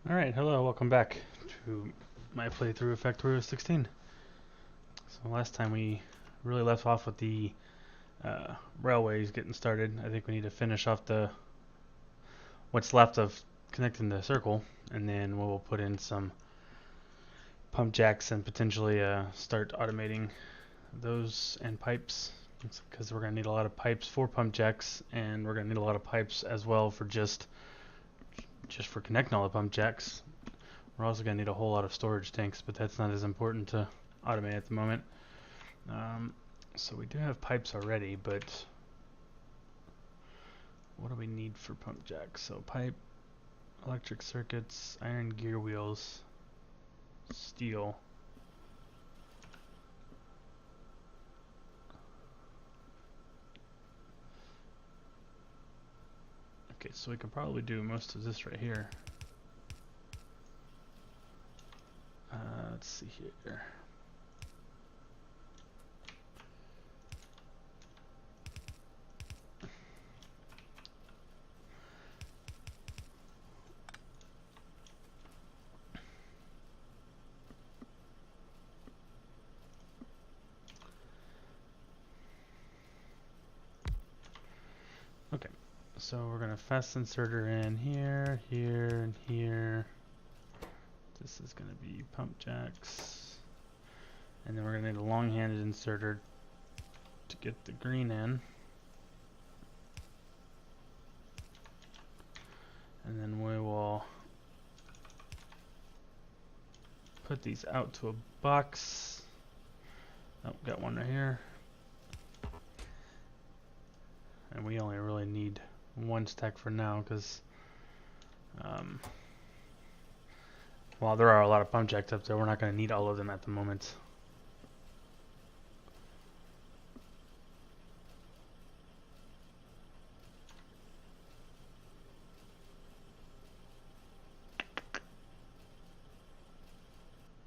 Alright, hello, welcome back to my playthrough of Factorio 16. So last time we really left off with the railways getting started. I think we need to finish off what's left of connecting the circle, and then we'll put in some pump jacks and potentially start automating those and pipes, because we're going to need a lot of pipes for pump jacks, and we're going to need a lot of pipes as well for just for connecting all the pump jacks. We're also going to need a whole lot of storage tanks, but that's not as important to automate at the moment. So we do have pipes already, but what do we need for pump jacks? So pipe, electric circuits, iron gear wheels, steel. Okay, so we can probably do most of this right here. Let's see here. Okay, so we're gonna fast inserter in here, here, and here. This is gonna be pump jacks. And then we're gonna need a long-handed inserter to get the green in. And then we will put these out to a box. Oh, got one right here. And we only really need one stack for now, because while there are a lot of pump jacks up there, we're not going to need all of them at the moment.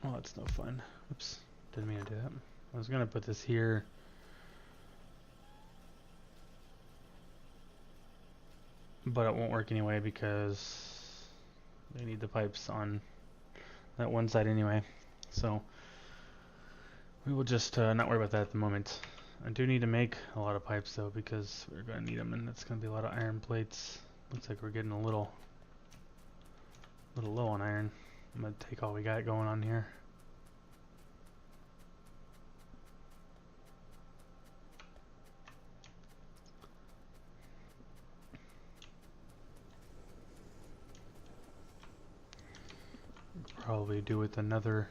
Oh, that's no fun. Oops, didn't mean to do that. I was going to put this here. But it won't work anyway because they need the pipes on that one side anyway. So we will just not worry about that at the moment. I do need to make a lot of pipes though, because we're going to need them, and that's going to be a lot of iron plates. Looks like we're getting a little low on iron. I'm going to take all we got going on here. Probably do with another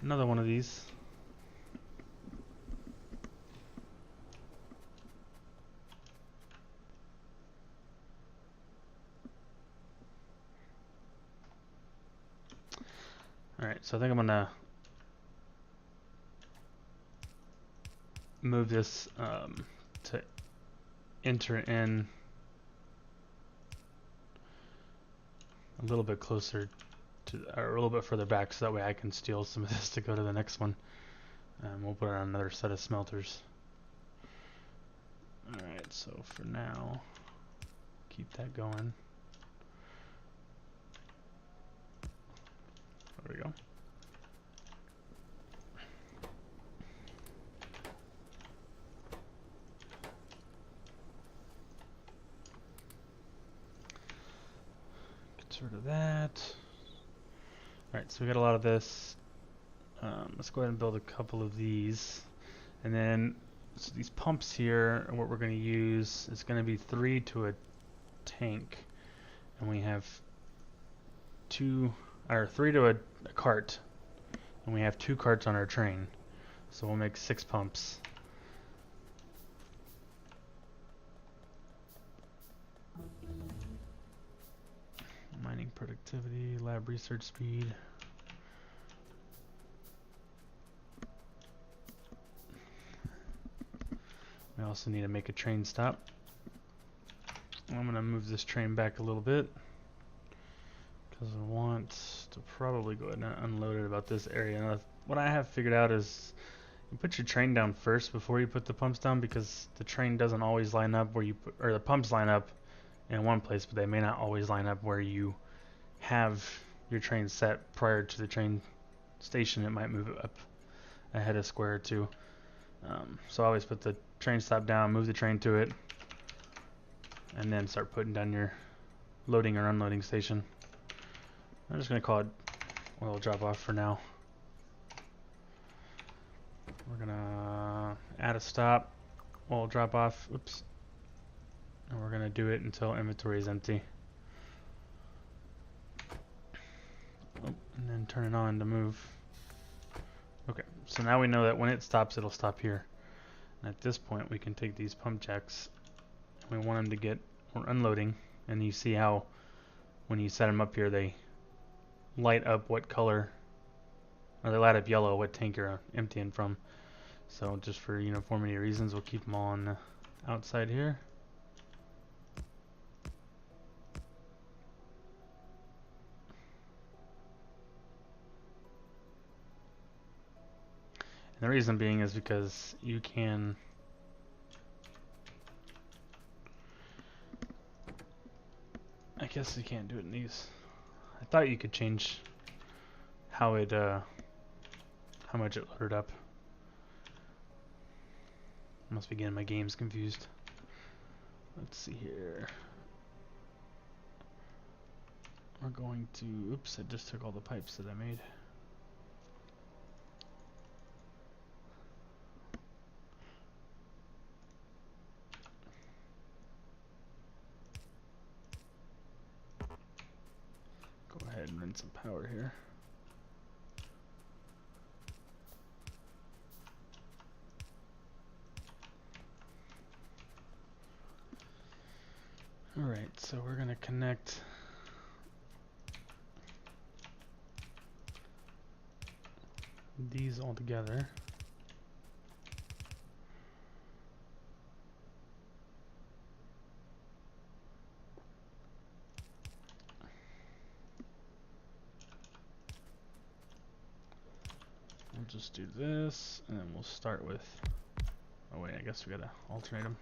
one of these. Alright, so I think I'm gonna move this to enter in a little bit closer to, or a little bit further back, so that way I can steal some of this to go to the next one. We'll put it on another set of smelters. Alright, so for now, keep that going. There we go. Get rid of that. Alright, so we got a lot of this. Let's go ahead and build a couple of these. And then, so these pumps here, what we're going to use is going to be 3 to a tank. And we have 3 to a cart. And we have 2 carts on our train. So we'll make 6 pumps. Mining productivity, lab research speed. We also need to make a train stop. I'm going to move this train back a little bit, because I want to probably go ahead and unload it about this area. Now, what I have figured out is you put your train down first before you put the pumps down, because the train doesn't always line up where you put, or the pumps line up in one place, but they may not always line up where you have your train set prior to the train station, it might move it up ahead a square or two. So I always put the train stop down, move the train to it, and then start putting down your loading or unloading station. I'm just going to call it oil drop off for now. We're going to add a stop, oil drop off, oops, and we're going to do it until inventory is empty. Oh, and then turn it on to move. Okay, so now we know that when it stops, it'll stop here. And at this point, we can take these pump jacks. We want them to get, we're unloading, and you see how when you set them up here, they light up what color, or they light up yellow what tank you're emptying from. So just for uniformity reasons, we'll keep them all on the outside here. And the reason being is because you can I guess you can't do it in these. I thought you could change how it how much it loaded up. Must be getting my games confused. Let's see here. We're going to, oops, I just took all the pipes that I made. Go ahead and run some power here. Alright, so we're going to connect these all together. We'll just do this, and then we'll start with, oh wait, I guess we gotta alternate them.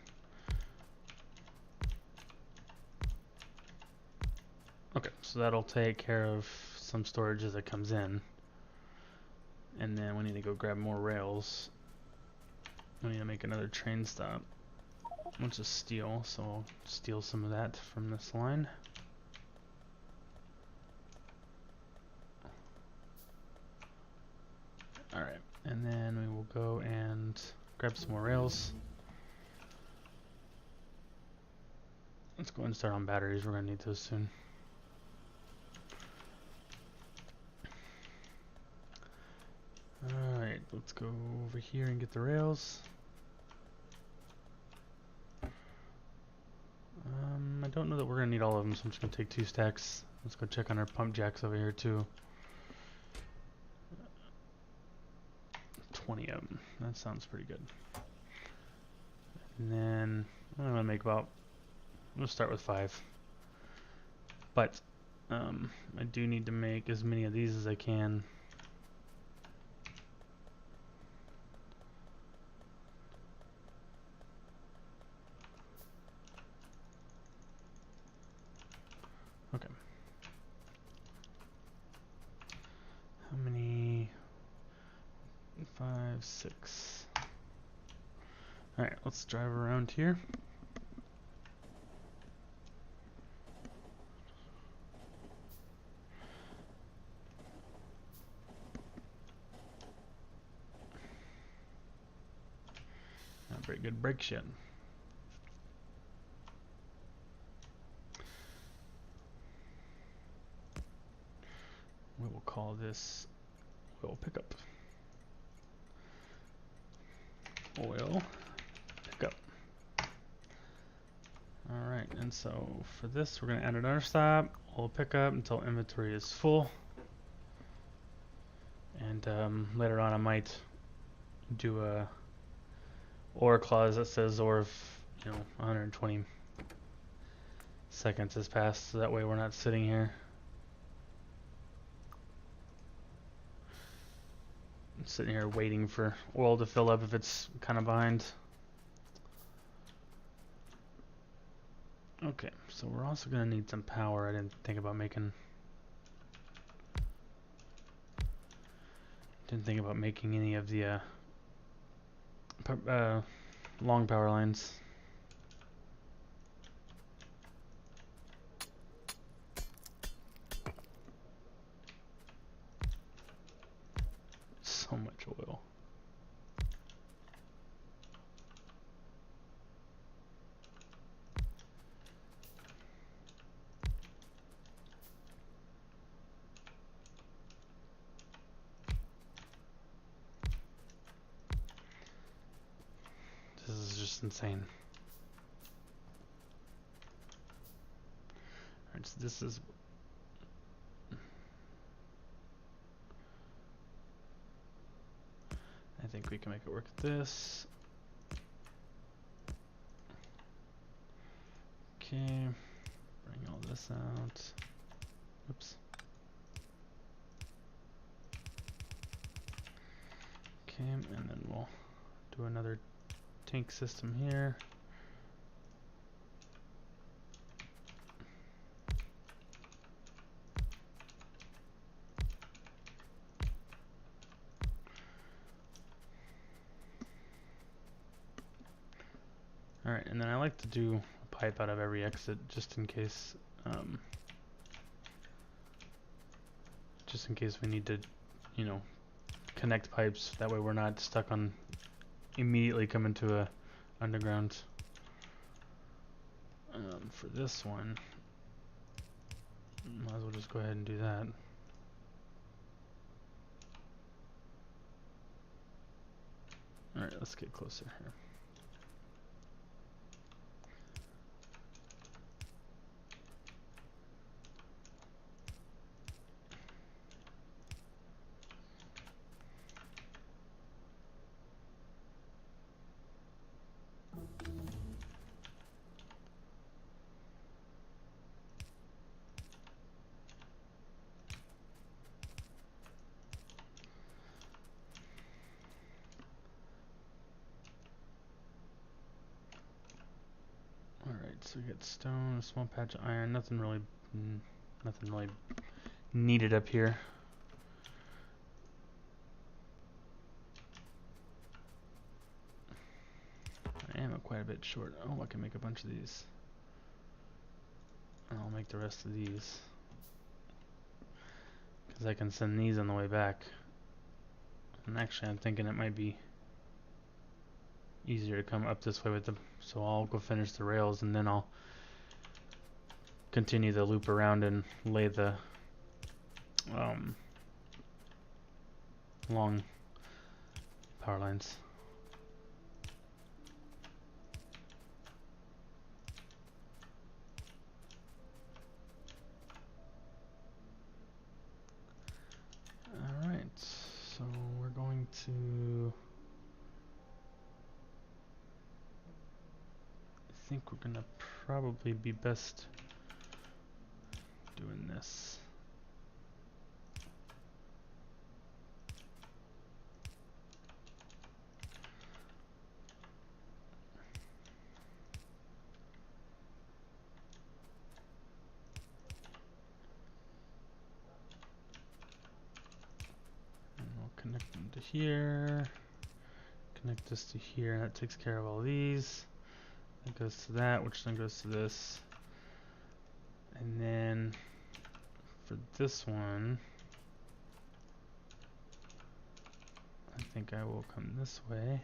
Okay, so that'll take care of some storage as it comes in. And then we need to go grab more rails. We need to make another train stop. Which is steel, so I'll steal some of that from this line. Alright, and then we will go and grab some more rails. Let's go and start on batteries, we're going to need those soon. Alright, let's go over here and get the rails. I don't know that we're going to need all of them, so I'm just going to take 2 stacks. Let's go check on our pump jacks over here too. 20 of them. That sounds pretty good. And then I'm going to make about, we'll start with 5. But I do need to make as many of these as I can. Okay. How many? 5, 6. Alright, let's drive around here. Not very good brakes yet. We will call this oil pickup. Oil pickup. Alright, and so for this we're going to add another stop, oil pickup until inventory is full. And later on I might do a OR clause that says OR if 120 seconds has passed, so that way we're not sitting here waiting for oil to fill up if it's kind of behind. Okay, so we're also going to need some power. I didn't think about making Didn't think about making any of the long power lines. So much oil. This is just insane. Alright, so this is... I think we can make it work with this. Okay, bring all this out. Oops. Okay, and then we'll do another tank system here. Alright, and then I like to do a pipe out of every exit just in case we need to, you know, connect pipes. That way we're not stuck on immediately coming to a underground. For this one, might as well just go ahead and do that. Alright, let's get closer here. So we get stone, a small patch of iron, nothing really needed up here. I am quite a bit short. Oh, I can make a bunch of these. And I'll make the rest of these. Because I can send these on the way back. And actually I'm thinking it might be easier to come up this way with them. So I'll go finish the rails and then I'll continue the loop around and lay the long power lines. Alright, so we're going to... I think we're gonna probably be best doing this. And we'll connect them to here. Connect this to here, and that takes care of all these. That goes to that, which then goes to this. And then for this one, I think I will come this way.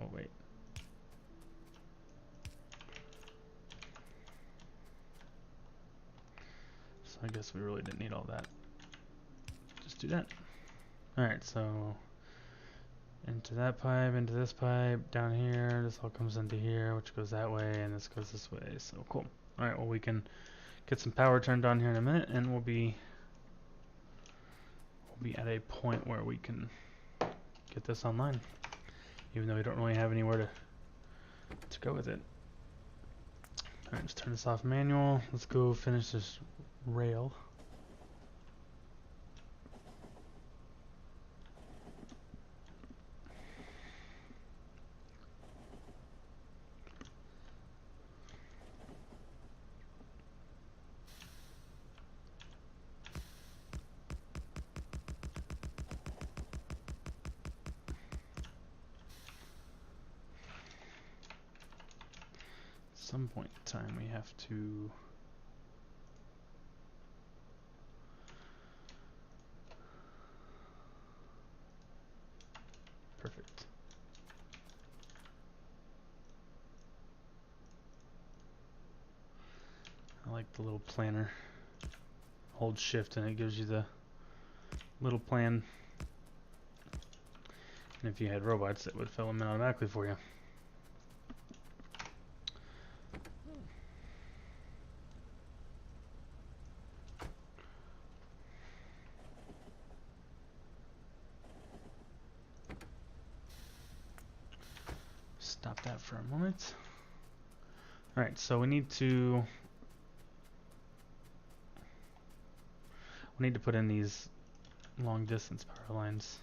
Oh wait. So I guess we really didn't need all that. Just do that. Alright, so into that pipe, into this pipe, down here, this all comes into here, which goes that way, and this goes this way, so cool. Alright, well we can get some power turned on here in a minute, and we'll be at a point where we can get this online, even though we don't really have anywhere to go with it. Alright, just turn this off manual. Let's go finish this rail. At some point in time we have to perfect. I like the little planner. Hold shift and it gives you the little plan. And if you had robots, it would fill them in automatically for you. Stop that for a moment. Alright, so we need to put in these long distance power lines.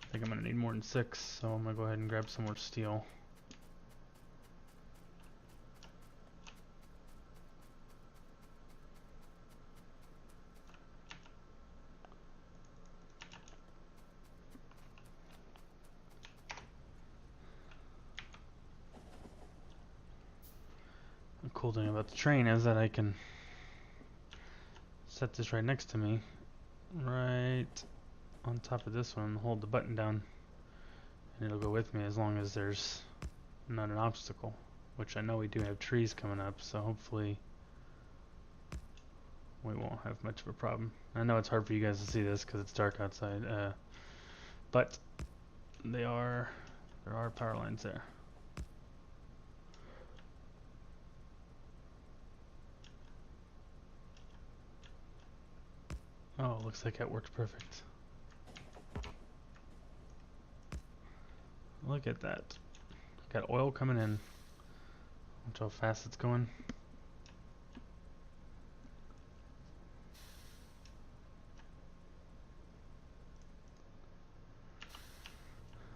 I think I'm going to need more than 6, so I'm going to go ahead and grab some more steel. The cool thing about the train is that I can set this right next to me, right on top of this one, hold the button down, and it'll go with me as long as there's not an obstacle, which I know we do have trees coming up, so hopefully we won't have much of a problem. I know it's hard for you guys to see this because it's dark outside, but there are power lines there. Oh, looks like that worked perfect. Look at that. Got oil coming in. Watch how fast it's going.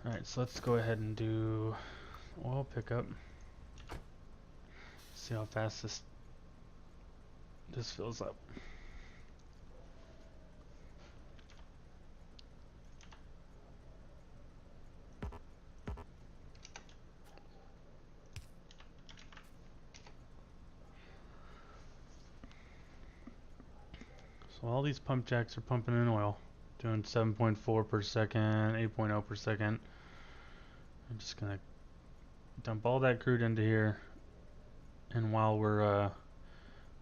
Alright, so let's go ahead and do oil pickup. See how fast this fills up. So all these pump jacks are pumping in oil, doing 7.4 per second, 8.0 per second. I'm just gonna dump all that crude into here, and while we're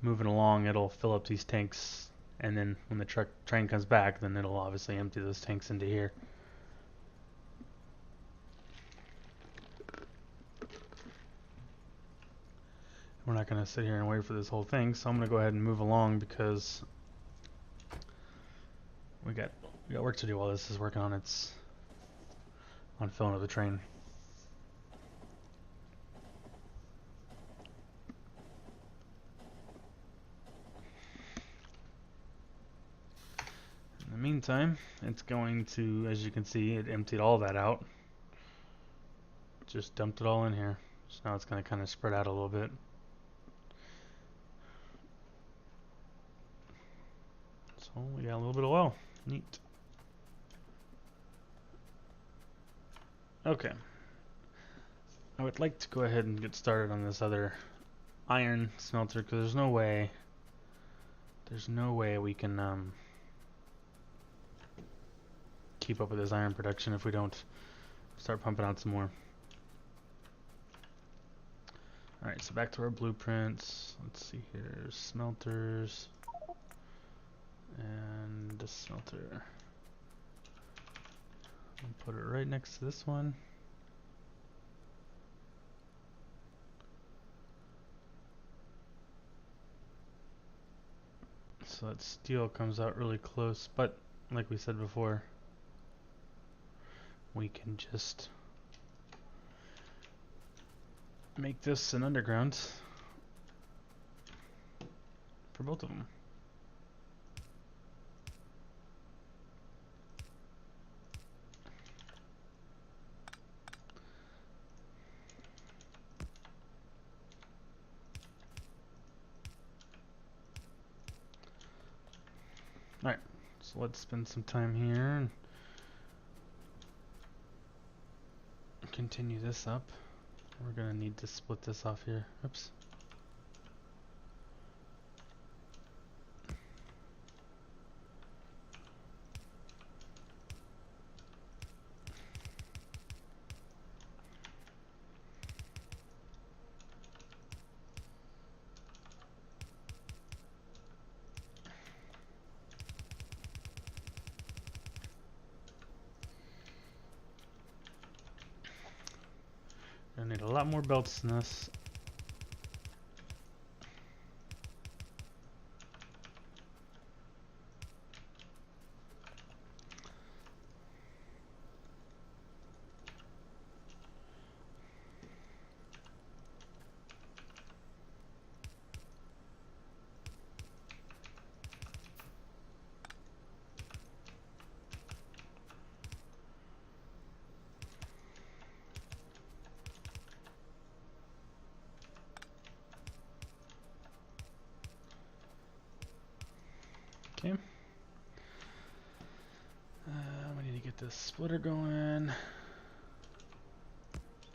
moving along, it'll fill up these tanks, and then when the train comes back, then it'll obviously empty those tanks into here. We're not gonna sit here and wait for this whole thing, so I'm gonna go ahead and move along because we got work to do while this is working on filling up the train. In the meantime, it's going to, as you can see, it emptied all that out. Just dumped it all in here. So now it's going to kind of spread out a little bit. So we got a little bit of oil. Neat. Okay. I would like to go ahead and get started on this other iron smelter because there's no way we can keep up with this iron production if we don't start pumping out some more. Alright, so back to our blueprints. Let's see here, smelters, and this smelter. I'll put it right next to this one. So that steel comes out really close, but like we said before, we can just make this an underground for both of them. Alright, so let's spend some time here and continue this up. We're gonna need to split this off here. Oops. Gonna need a lot more belts than this. Okay. We need to get this splitter going.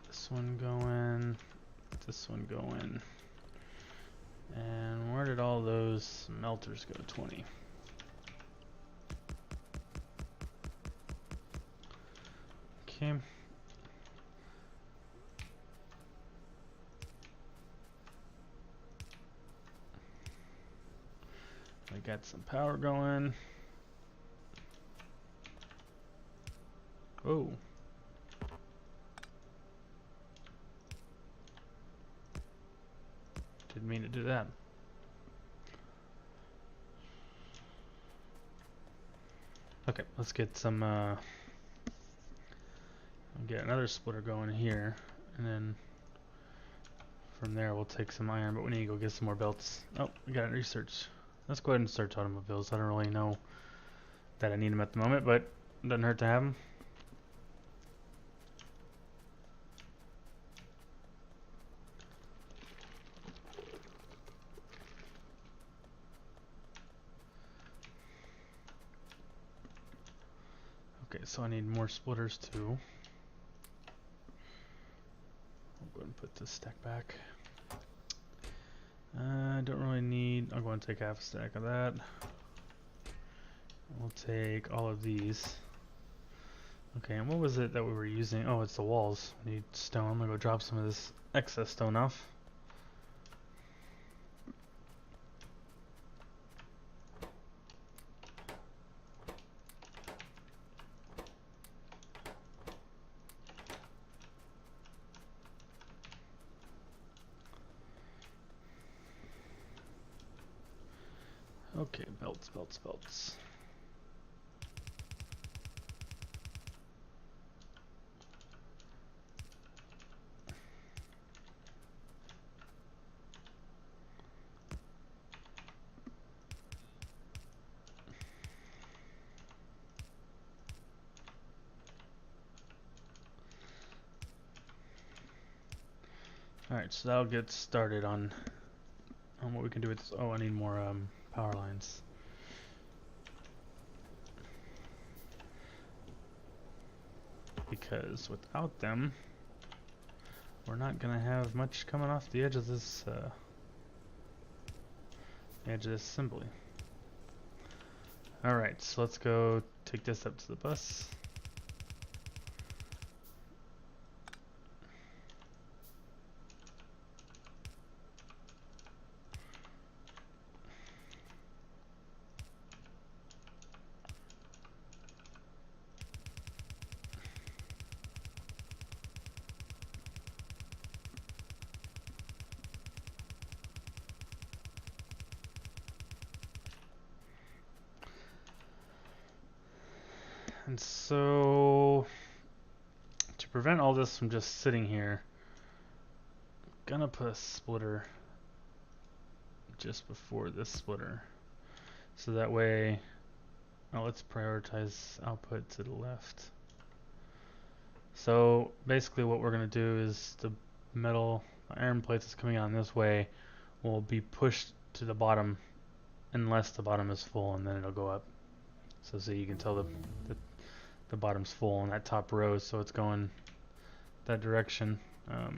This one going. This one going. And where did all those melters go? 20. Okay. I got some power going. Oh. Didn't mean to do that. Okay, let's get some get another splitter going here, and then from there we'll take some iron, but we need to go get some more belts. Oh, we got research. Let's go ahead and search automobiles. I don't really know that I need them at the moment, but it doesn't hurt to have them. Okay, so I need more splitters too. I'll go ahead and put this stack back. I don't really need, I'll go and take half a stack of that. We'll take all of these. Okay, and what was it that we were using? Oh, it's the walls. We need stone. I'm gonna go drop some of this excess stone off. Okay, belts, belts, belts. Alright, so that'll get started on what we can do with this. Oh, I need more power lines. Because without them, we're not gonna have much coming off the edge of this assembly. Alright, so let's go take this up to the bus. And so, to prevent all this from just sitting here, I'm gonna put a splitter just before this splitter. So that way, let's prioritize output to the left. So basically what we're gonna do is the iron plate that's coming on this way will be pushed to the bottom unless the bottom is full, and then it'll go up. So see, you can tell the bottom's full on that top row, so it's going that direction.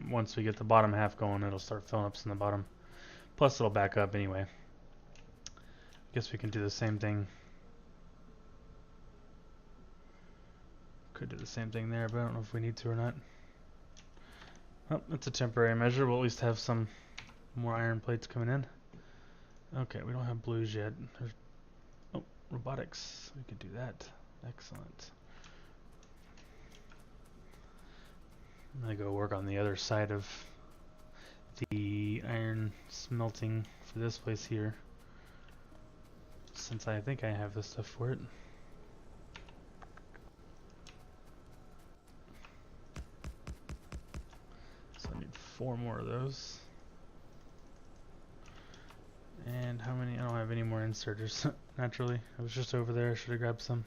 Once we get the bottom half going, it'll start filling up in the bottom. Plus it'll back up anyway. I guess we can do the same thing. Could do the same thing there, but I don't know if we need to or not. Well, it's a temporary measure. We'll at least have some more iron plates coming in. Okay, we don't have blues yet. Oh, robotics. We could do that. Excellent. I'm gonna go work on the other side of the iron smelting for this place here, since I think I have the stuff for it. So I need 4 more of those. And how many? I don't have any more inserters. Naturally, I was just over there. I should have grabbed some.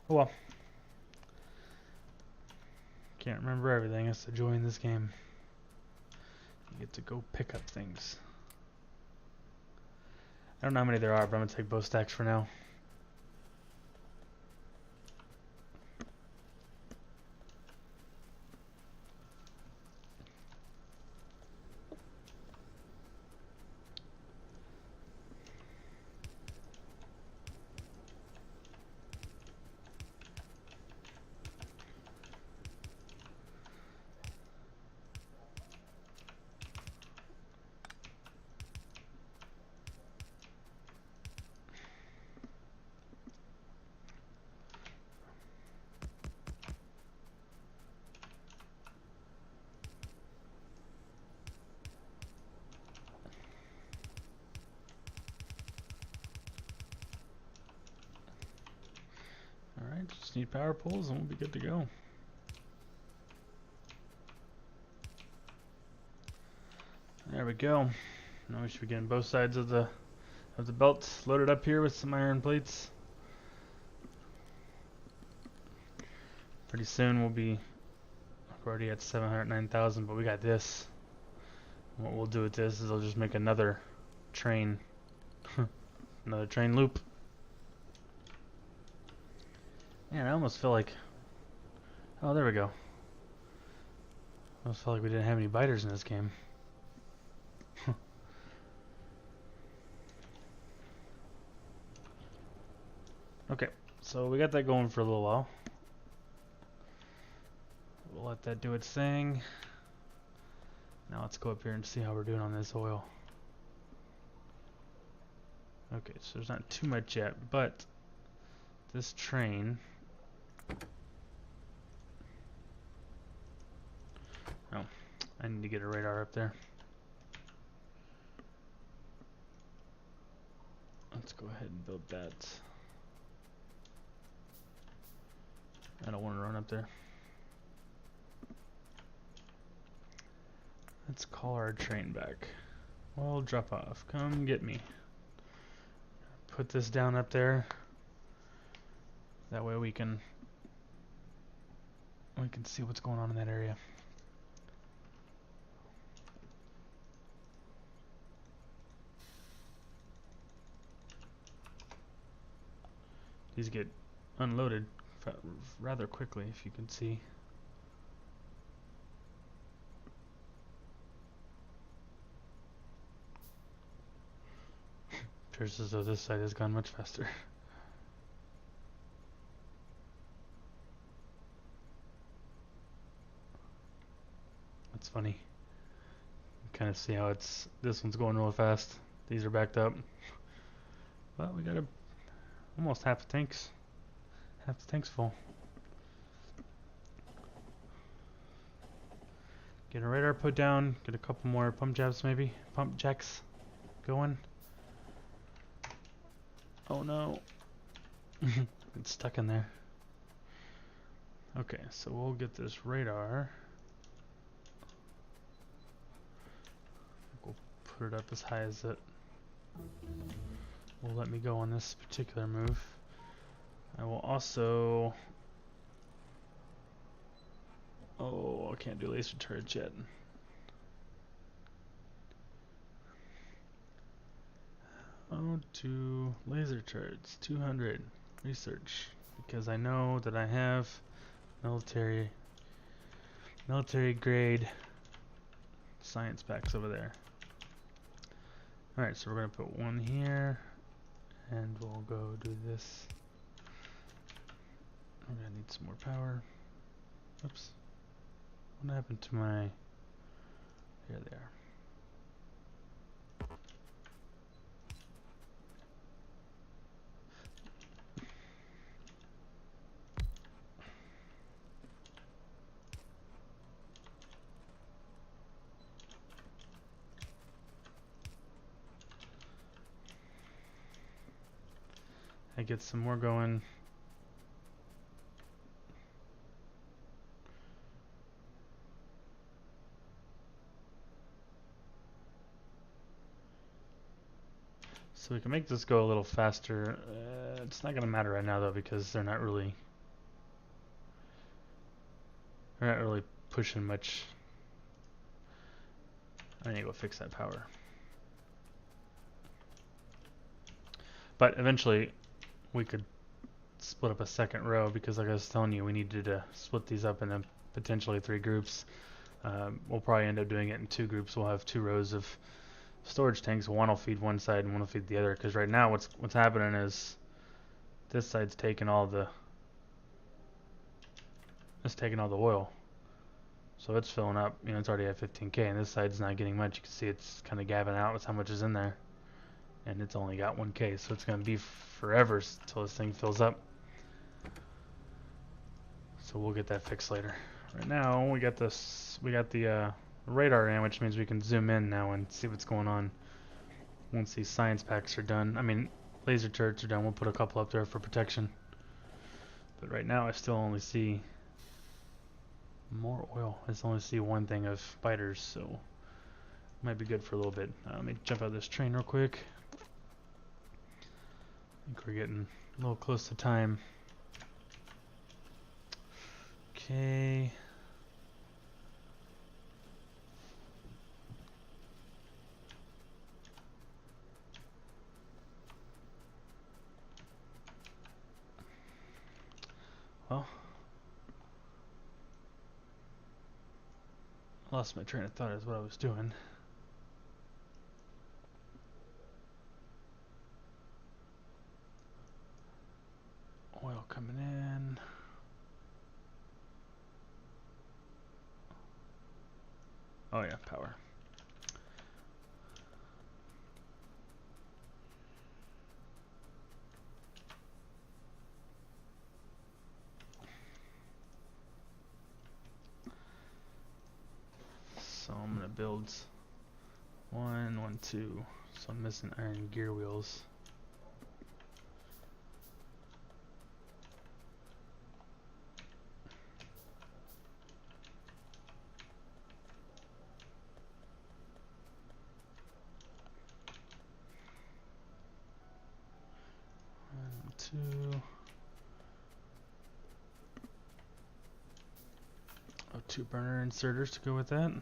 Oh well. Can't remember everything. That's the joy in this game. You get to go pick up things. I don't know how many there are, but I'm gonna take both stacks for now. Alright, just need power poles and we'll be good to go. There we go. Now we should be getting both sides of the belt loaded up here with some iron plates. Pretty soon we're already at 709,000, but we got this. What we'll do with this is I'll just make another train. Another train loop. Man, I almost feel like... Oh, there we go. I almost felt like we didn't have any biters in this game. Okay, so we got that going for a little while. We'll let that do its thing. Now let's go up here and see how we're doing on this oil. Okay, so there's not too much yet, but this train... Oh, I need to get a radar up there. Let's go ahead and build that. I don't want to run up there. Let's call our train back. Well, drop off. Come get me. Put this down up there. That way we can see what's going on in that area. These get unloaded rather quickly, if you can see. Appears as though this side has gone much faster. That's funny. You kind of see how this one's going real fast. These are backed up. But we got almost half the tank's full. Get a radar put down, get a couple more pump jacks going. Oh no. It's stuck in there. Okay, so we'll get this radar. We'll put it up as high as it will let me go on this particular move. I will also... Oh, I can't do laser turrets yet. Oh, to laser turrets, 200 research, because I know that I have military grade science packs over there. Alright, so we're gonna put one here, and we'll go do this. We're gonna need some more power. Oops. What happened to my... Here they are. I get some more going. So we can make this go a little faster. It's not going to matter right now though, because they're not really pushing much. I need to go fix that power. But eventually we could split up a second row, because like I was telling you, we needed to split these up into potentially 3 groups. We'll probably end up doing it in 2 groups. We'll have 2 rows of storage tanks. One will feed one side and one will feed the other, because right now what's happening is this side's taking all the oil, so it's filling up. You know, it's already at 15k, and this side's not getting much. You can see it's kind of gapping out with how much is in there, and it's only got 1k, so it's going to be forever until this thing fills up. So we'll get that fixed later. Right now we got the radar in, which means we can zoom in now and see what's going on once these science packs are done. I mean, laser turrets are done. We'll put a couple up there for protection. But right now I still only see more oil. I still only see one thing of biters, so might be good for a little bit. Let me jump out of this train real quick. I think we're getting a little close to time. Okay. Well, I lost my train of thought is what I was doing. Oil coming in. Oh yeah, power. So I'm gonna build 1, 1, 2. So I'm missing iron gear wheels. Two. Oh, 2 burner inserters to go with that.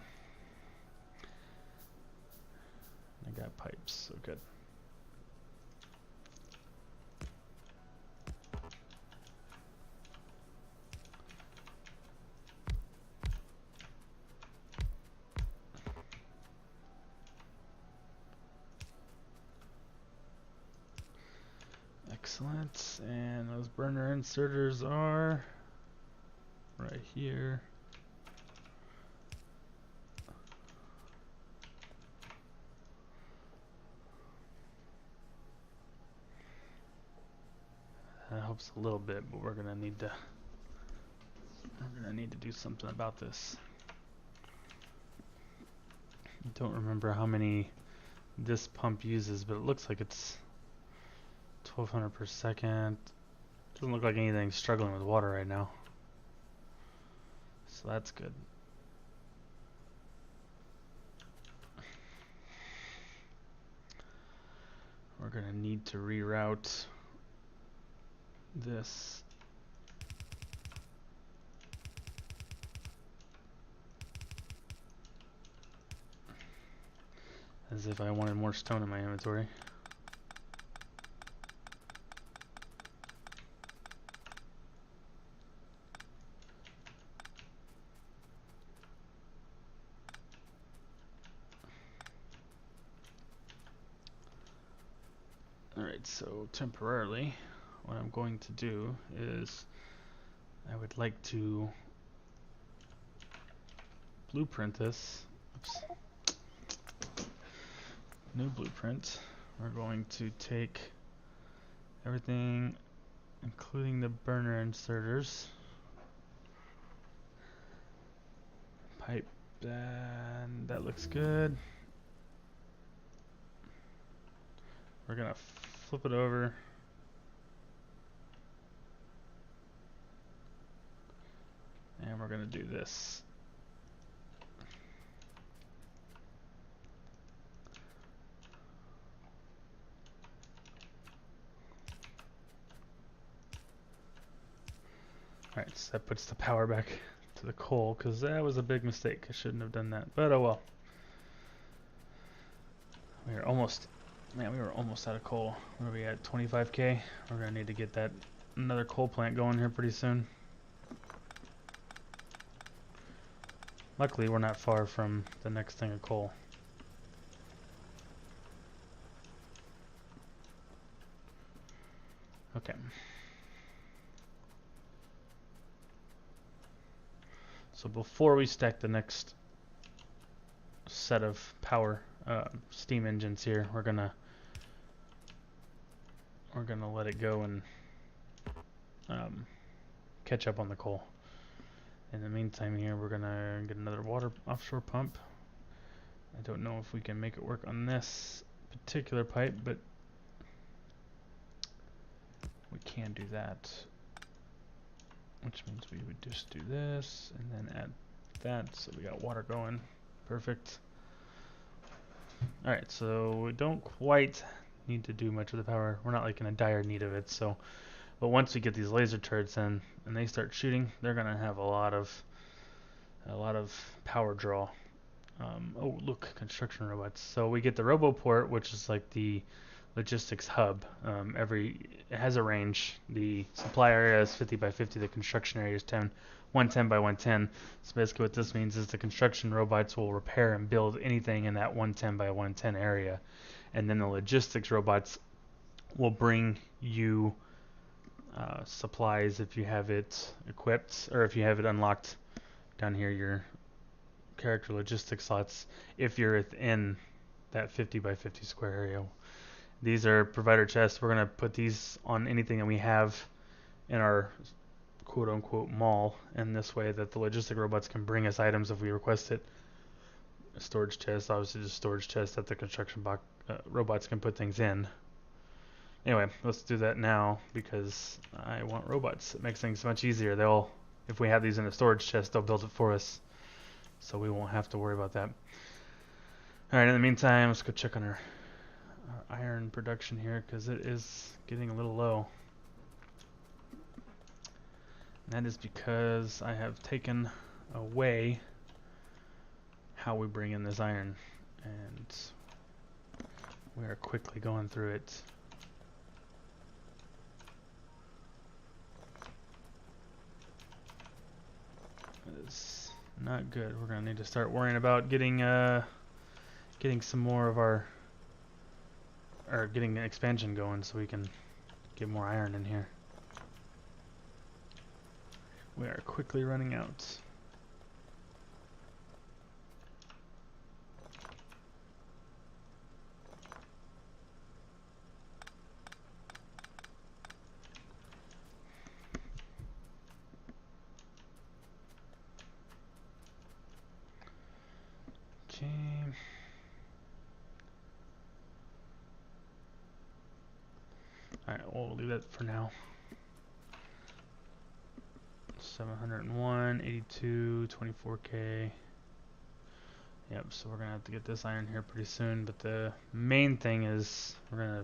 I got pipes, so good. Excellent, and those burner inserters are right here. That helps a little bit, but we're gonna need to do something about this. I don't remember how many this pump uses, but it looks like it's 1200 per second. Doesn't look like anything's struggling with water right now. So that's good. We're going to need to reroute this. As if I wanted more stone in my inventory. Alright, so temporarily, what I'm going to do is I would like to blueprint this. Oops. New blueprint. We're going to take everything, including the burner inserters. Pipe, and that looks good. We're gonna flip it over. And we're gonna do this. Alright, so that puts the power back to the coal, because that was a big mistake. I shouldn't have done that, but oh well. We were almost out of coal. What are we at, 25k? We're gonna need to get that another coal plant going here pretty soon. Luckily, we're not far from the next thing of coal. Okay. So before we stack the next set of power steam engines here, we're gonna let it go and catch up on the coal. In the meantime here, we're gonna get another water offshore pump. I don't know if we can make it work on this particular pipe, but we can do that. Which means we would just do this and then add that, so we got water going. Perfect. Alright, so we don't quite need to do much of the power. We're not like in a dire need of it, so but once we get these laser turrets in and they start shooting, they're gonna have a lot of power draw. Oh look, construction robots. So we get the RoboPort, which is like the logistics hub. It has a range. The supply area is 50 by 50. The construction area is 110 by 110. So basically what this means is the construction robots will repair and build anything in that 110 by 110 area. And then the logistics robots will bring you supplies if you have it equipped, or if you have it unlocked down here, your character logistics slots, if you're within that 50 by 50 square area. These are provider chests. We're going to put these on anything that we have in our quote-unquote mall, and this way that the logistic robots can bring us items if we request it. A storage chest, obviously just storage chest that the construction robots can put things in. Anyway, let's do that now because I want robots. It makes things much easier. If we have these in a storage chest, they'll build it for us, so we won't have to worry about that. Alright, in the meantime, let's go check on our iron production here because it is getting a little low. And that is because I have taken away how we bring in this iron, and we are quickly going through it. It's not good. We're gonna need to start worrying about getting some more of our, or getting the expansion going so we can get more iron in here. We are quickly running out. Okay. Alright, we'll leave that for now. 701, 82, 24K. Yep, so we're gonna have to get this iron here pretty soon, but the main thing is I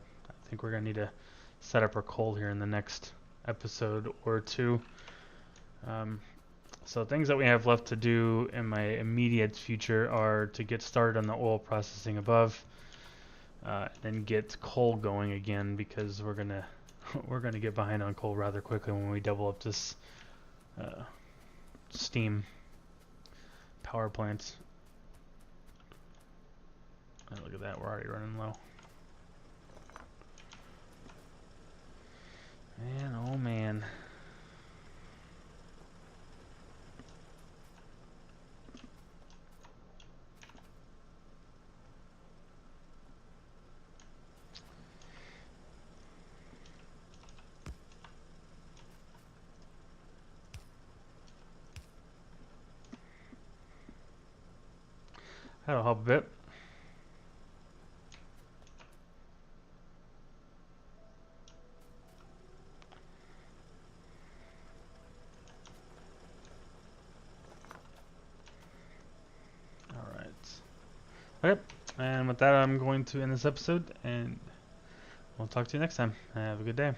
think we're gonna need to set up our coal here in the next episode or two. So things that we have left to do in my immediate future are to get started on the oil processing above, and then get coal going again, because we're gonna get behind on coal rather quickly when we double up this steam power plant. Oh, look at that, we're already running low. Man, oh man. That'll help a bit. Okay, and with that, I'm going to end this episode, and we'll talk to you next time. Have a good day.